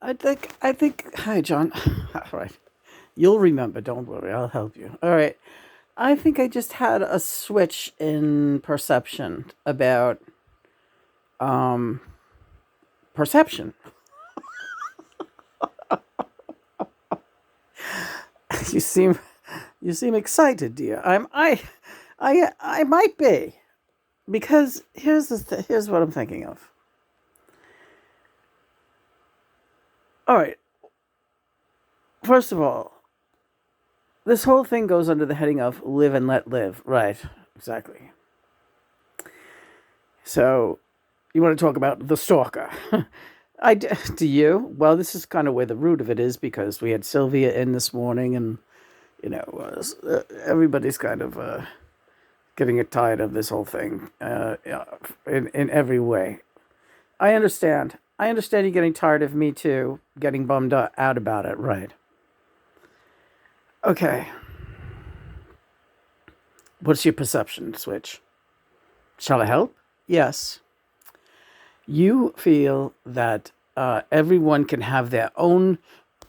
Hi, John. All right. You'll remember. Don't worry. I'll help you. All right. I think I just had a switch in perception about um, perception. You seem, you seem excited, dear. I might be because here's what I'm thinking of. All right. First of all, this whole thing goes under the heading of live and let live. Right. Exactly. So you want to talk about the stalker? Do you? Well, this is kind of where the root of it is because we had Sylvia in this morning, and everybody's kind of getting tired of this whole thing yeah, in every way. I understand. I understand you getting tired of me too, getting bummed out about it. Right. Okay. What's your perception switch? Shall I help? Yes. You feel that everyone can have their own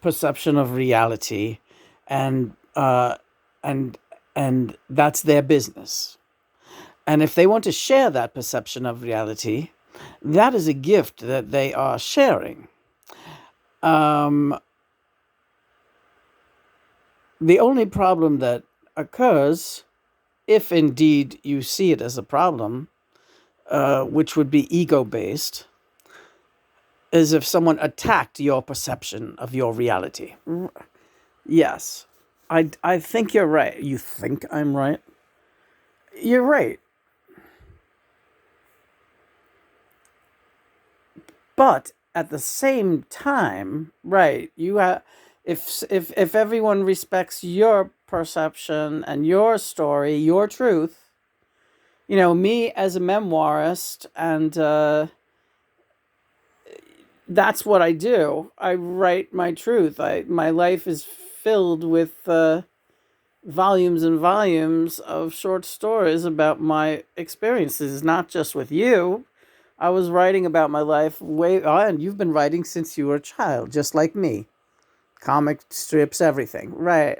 perception of reality, and and and that's their business. And if they want to share that perception of reality, that is a gift that they are sharing. Um, the only problem that occurs, if indeed you see it as a problem, which would be ego based, is if someone attacked your perception of your reality. Yes, I think you're right. You think I'm right? You're right. But at the same time, right, you have if everyone respects your perception and your story, your truth, me as a memoirist, and that's what I do. I write my truth. My life is filled with volumes and volumes of short stories about my experiences, not just with you. I was writing about my life and you've been writing since you were a child, just like me. Comic strips, everything. Right.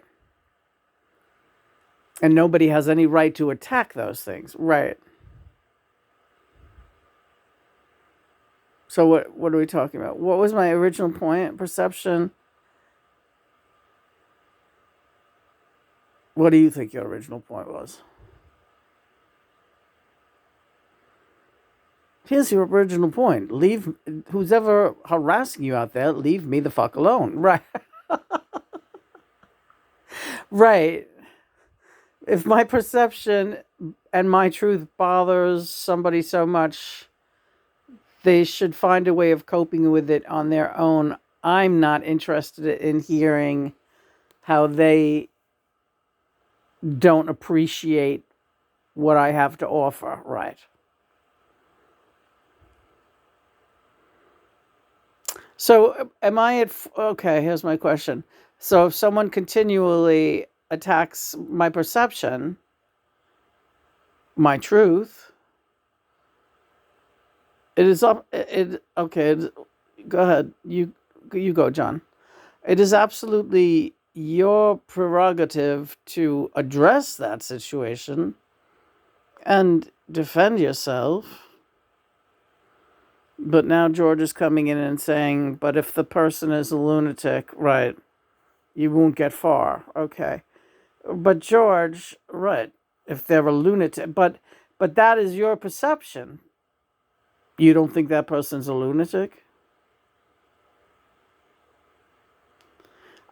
And nobody has any right to attack those things. Right. So what are we talking about? What was my original point? Perception. What do you think your original point was? Here's your original point. Leave who's ever harassing you out there, leave me the fuck alone. Right. Right. If my perception and my truth bothers somebody so much, they should find a way of coping with it on their own. I'm not interested in hearing how they don't appreciate what I have to offer. Right. So, am I at. Okay, here's my question. So, if someone continually attacks my perception, my truth, it is up. Okay, go ahead. You go, John. It is absolutely your prerogative to address that situation and defend yourself. But now George is coming in and saying, but if the person is a lunatic, right, you won't get far. Okay. But George, right, if they're a lunatic, but that is your perception. You don't think that person's a lunatic?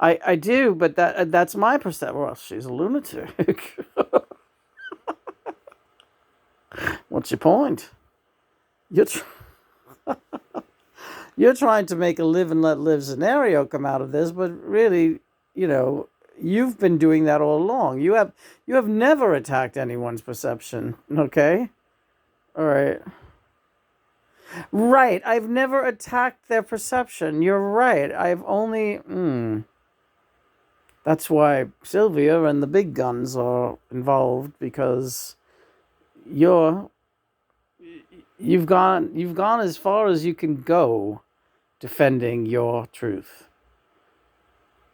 I do, but that's my perception. Well, she's a lunatic. What's your point? You're tr- you're trying to make a live and let live scenario come out of this, but really, you know, you've been doing that all along. You have never attacked anyone's perception. Okay, all right, right. I've never attacked their perception. You're right. I've only. That's why Sylvia and the big guns are involved because you're you've gone as far as you can go defending your truth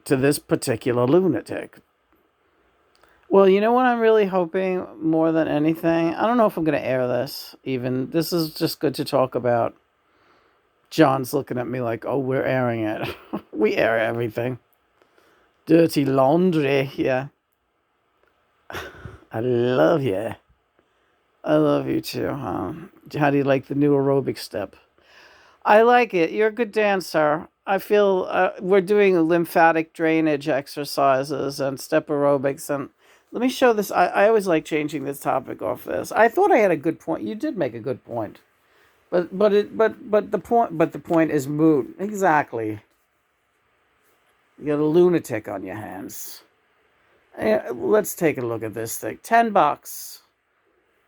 to this particular lunatic. Well, you know what I'm really hoping more than anything? I don't know if I'm going to air this even. This is just good to talk about. John's looking at me like, oh, we're airing it. We air everything. Dirty laundry, yeah. I love you. I love you too, huh? How do you like the new aerobic step? I like it. You're a good dancer. I feel we're doing lymphatic drainage exercises and step aerobics. And let me show this. I always like changing this topic off this. I thought I had a good point. You did make a good point, but the point is moot. Exactly. You got a lunatic on your hands. Let's take a look at this thing. $10.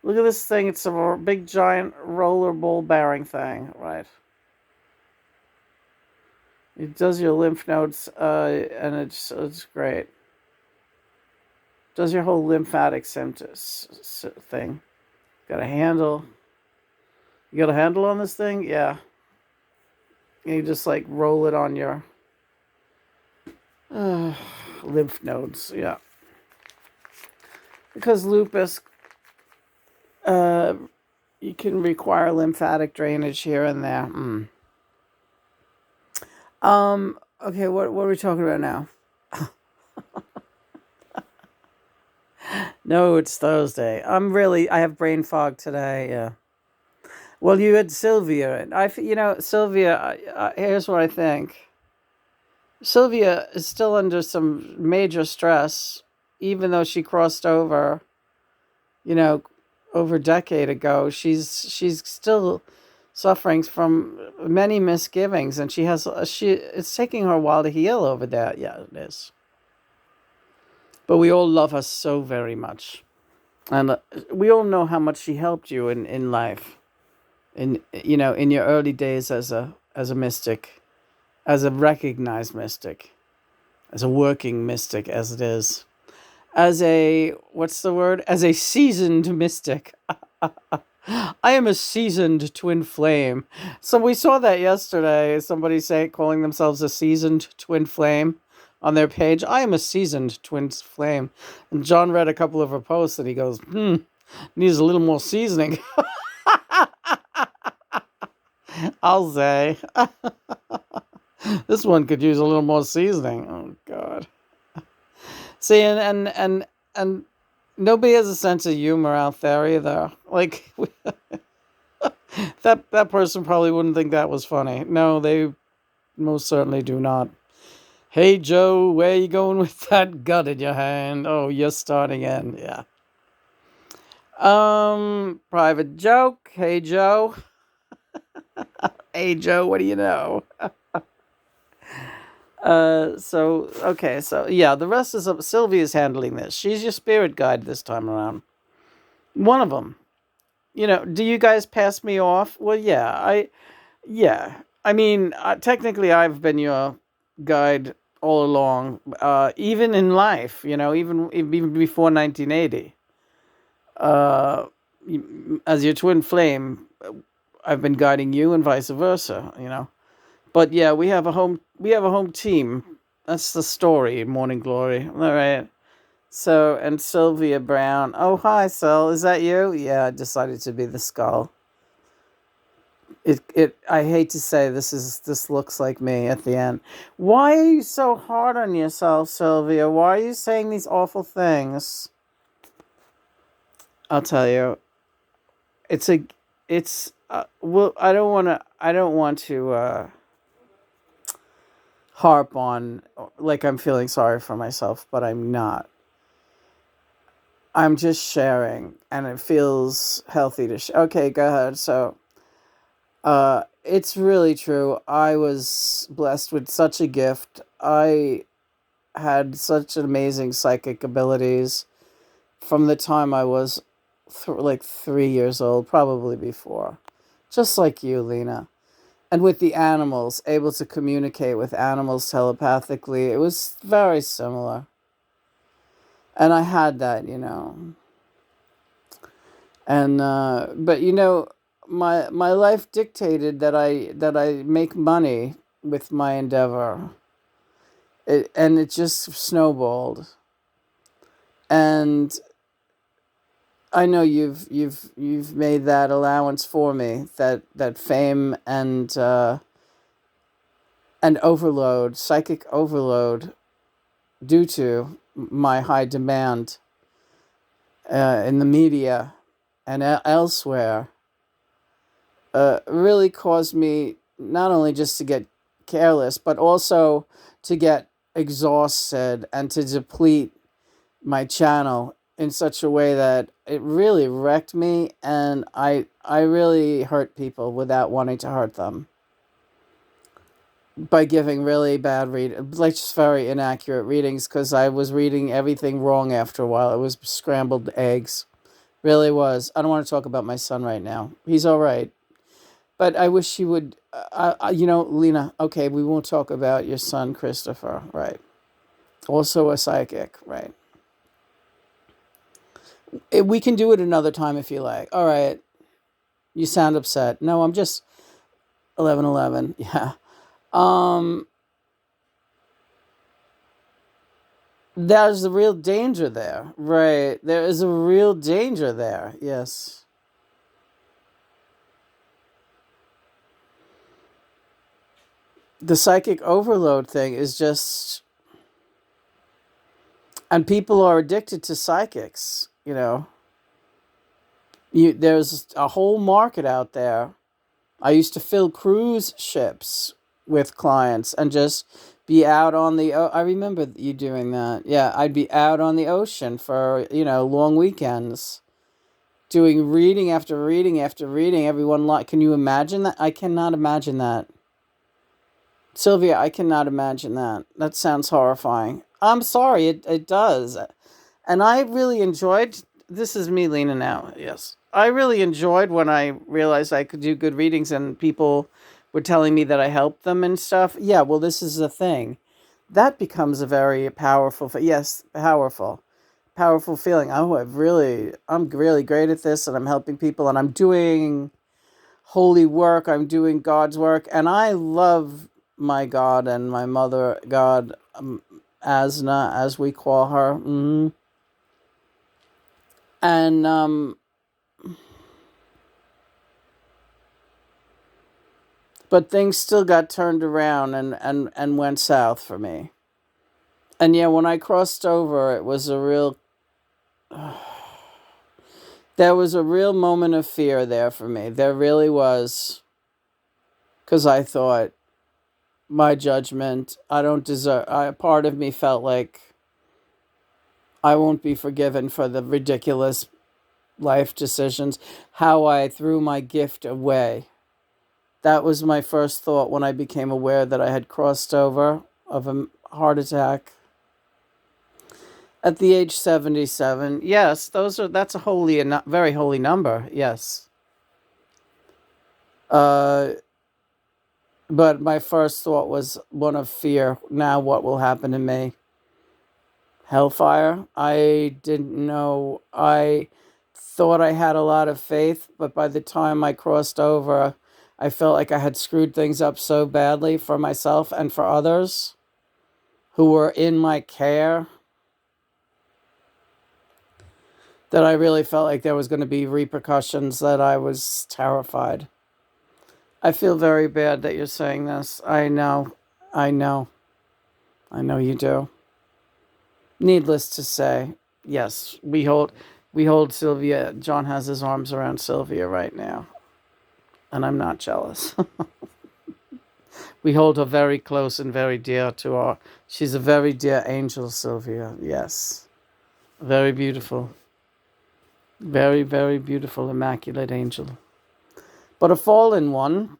Look at this thing. It's a big giant roller ball bearing thing, right? It does your lymph nodes, and it's great. Does your whole lymphatic thing. Got a handle. You got a handle on this thing? Yeah. And you just like roll it on your lymph nodes. Yeah. Because lupus, you can require lymphatic drainage here and there. Okay, what are we talking about now? No, it's Thursday. I have brain fog today, yeah. Well, you had Sylvia. Sylvia, here's what I think. Sylvia is still under some major stress, even though she crossed over, over a decade ago. She's still suffering from many misgivings, and it's taking her a while to heal over that. Yeah, it is. But we all love her so very much, and we all know how much she helped you in life, in your early days as a mystic, as a recognized mystic, as a working mystic, as it is, as a what's the word? As a seasoned mystic. I am a seasoned twin flame. So we saw that yesterday. Somebody calling themselves a seasoned twin flame on their page. I am a seasoned twin flame. And John read a couple of her posts and he goes, needs a little more seasoning. I'll say. This one could use a little more seasoning. Oh God. See, and nobody has a sense of humor out there either. Like that person probably wouldn't think that was funny. No, they most certainly do not. Hey Joe, where you going with that gut in your hand? Oh, you're starting in, yeah. Private joke. Hey Joe. Hey Joe, what do you know? So yeah, the rest is Sylvia's handling this. She's your spirit guide this time around. One of them. Do you guys pass me off? Well, yeah, I mean, technically, I've been your guide all along, even in life. Even before 1980. As your twin flame, I've been guiding you, and vice versa. But yeah, we have a home team. That's the story, Morning Glory. All right. So, and Sylvia Brown. Oh, hi, Syl. Is that you? Yeah, I decided to be the skull. I hate to say this looks like me at the end. Why are you so hard on yourself, Sylvia? Why are you saying these awful things? I'll tell you. Well, I don't want to harp on like I'm feeling sorry for myself, but I'm not. I'm just sharing, and it feels healthy to share. Okay, go ahead. So, it's really true. I was blessed with such a gift. I had such amazing psychic abilities from the time I was like 3 years old, probably before. Just like you, Lena. And with the animals, able to communicate with animals telepathically. It was very similar. And I had that, And but my life dictated that I make money with my endeavor. And it just snowballed. And I know you've made that allowance for me, that fame and overload, psychic overload, due to my high demand in the media and elsewhere, really caused me not only just to get careless, but also to get exhausted and to deplete my channel in such a way that it really wrecked me, and I really hurt people without wanting to hurt them by giving really bad like just very inaccurate readings, because I was reading everything wrong after a while. It was scrambled eggs. Really was. I don't want to talk about my son right now. He's all right. But I wish he would, Lena, okay, we won't talk about your son, Christopher, right? Also a psychic, right? We can do it another time if you like. All right. You sound upset. No, I'm just 11:11. Yeah. There's a real danger there. Right. There is a real danger there. Yes. The psychic overload thing is just, and people are addicted to psychics, there's a whole market out there. I used to fill cruise ships with clients and just be out on the I remember you doing that. Yeah, I'd be out on the ocean for, long weekends, doing reading after reading after reading. Everyone, can you imagine that? I cannot imagine that. Sylvia, I cannot imagine that. That sounds horrifying. I'm sorry, it does. And I really enjoyed, this is me leaning out, yes. I really enjoyed when I realized I could do good readings and people were telling me that I helped them and stuff. Yeah, well, this is the thing. That becomes a very powerful, yes, powerful feeling. Oh, I'm really great at this, and I'm helping people, and I'm doing holy work. I'm doing God's work, and I love my God and my mother God, Asna, as we call her. Mm-hmm. And but things still got turned around and went south for me. And yeah, when I crossed over, it was a real there was a real moment of fear there for me. There really was, because I thought, my judgment, I don't deserve. Part of me felt like I won't be forgiven for the ridiculous life decisions, how I threw my gift away. That was my first thought when I became aware that I had crossed over of a heart attack at the age 77. Yes, that's a very holy number. Yes. But my first thought was one of fear. Now what will happen to me? Hellfire? I didn't know. I thought I had a lot of faith, but by the time I crossed over, I felt like I had screwed things up so badly for myself and for others who were in my care, that I really felt like there was going to be repercussions, that I was terrified. I feel very bad that you're saying this. I know. I know you do. Needless to say, yes, we hold Sylvia. John has his arms around Sylvia right now, and I'm not jealous. We hold her very close and very dear to our. She's a very dear angel, Sylvia. Yes, very beautiful, very, very beautiful, immaculate angel, but a fallen one.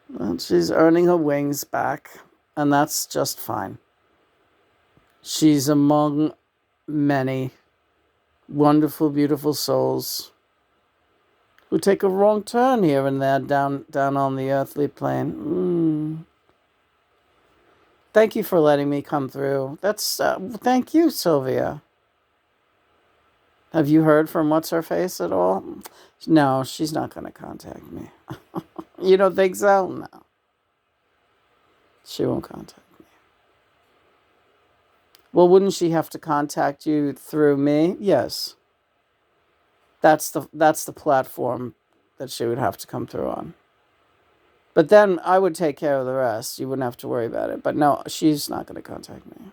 Well, she's earning her wings back, and that's just fine. She's among many wonderful, beautiful souls who take a wrong turn here and there down on the earthly plane. Thank you for letting me come through. Thank you, Sylvia. Have you heard from What's Her Face at all? No, she's not going to contact me. You don't think so? No. She won't contact me. Well, wouldn't she have to contact you through me? Yes. That's the platform that she would have to come through on. But then I would take care of the rest. You wouldn't have to worry about it. But no, she's not going to contact me.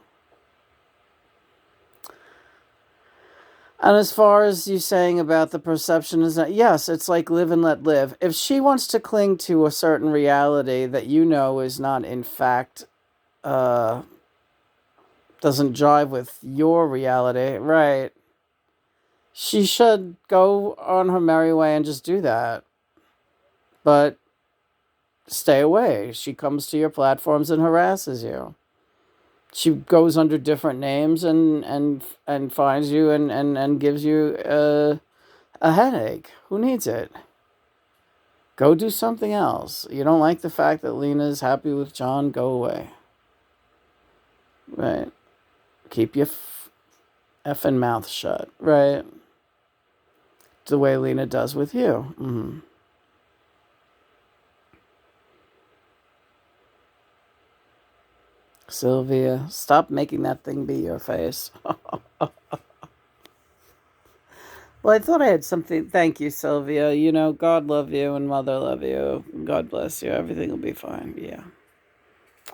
And as far as you saying about the perception is that, yes, it's like live and let live. If she wants to cling to a certain reality that you know is not in fact, uh, doesn't jive with your reality, right? She should go on her merry way and just do that. But stay away. She comes to your platforms and harasses you. She goes under different names and finds you and gives you a headache. Who needs it? Go do something else. You don't like the fact that Lena's happy with John? Go away. Right. Keep your effing mouth shut. Right. The way Lena does with you. Mm-hmm. Sylvia, stop making that thing be your face. Well, I thought I had something. Thank you, Sylvia. You know, God love you and Mother love you. God bless you. Everything will be fine. Yeah,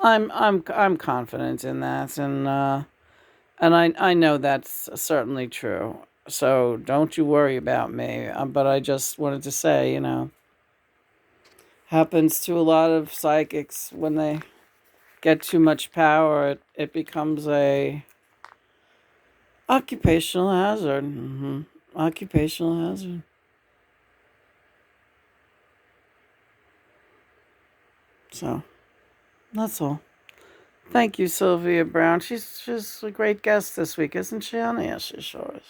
I'm confident in that, and I know that's certainly true. So don't you worry about me. But I just wanted to say, happens to a lot of psychics when they get too much power. It becomes a occupational hazard. Mm-hmm. Occupational hazard. So that's all. Thank you, Sylvia Brown. She's a great guest this week, isn't she, honey? Yes, she sure is.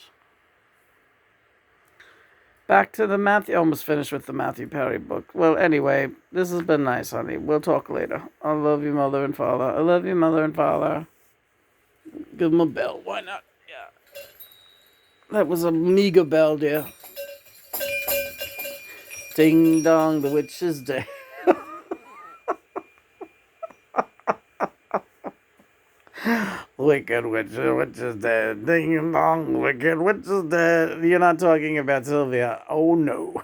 Back to the Matthew. Almost finished with the Matthew Perry book. Well, anyway, this has been nice, honey. We'll talk later. I love you, mother and father. I love you, mother and father. Give them a bell. Why not? Yeah. That was a meager bell, dear. Ding dong, the witch is dead. Wicked witch is dead. Ding dong, wicked witch is dead. You're not talking about Sylvia. Oh no.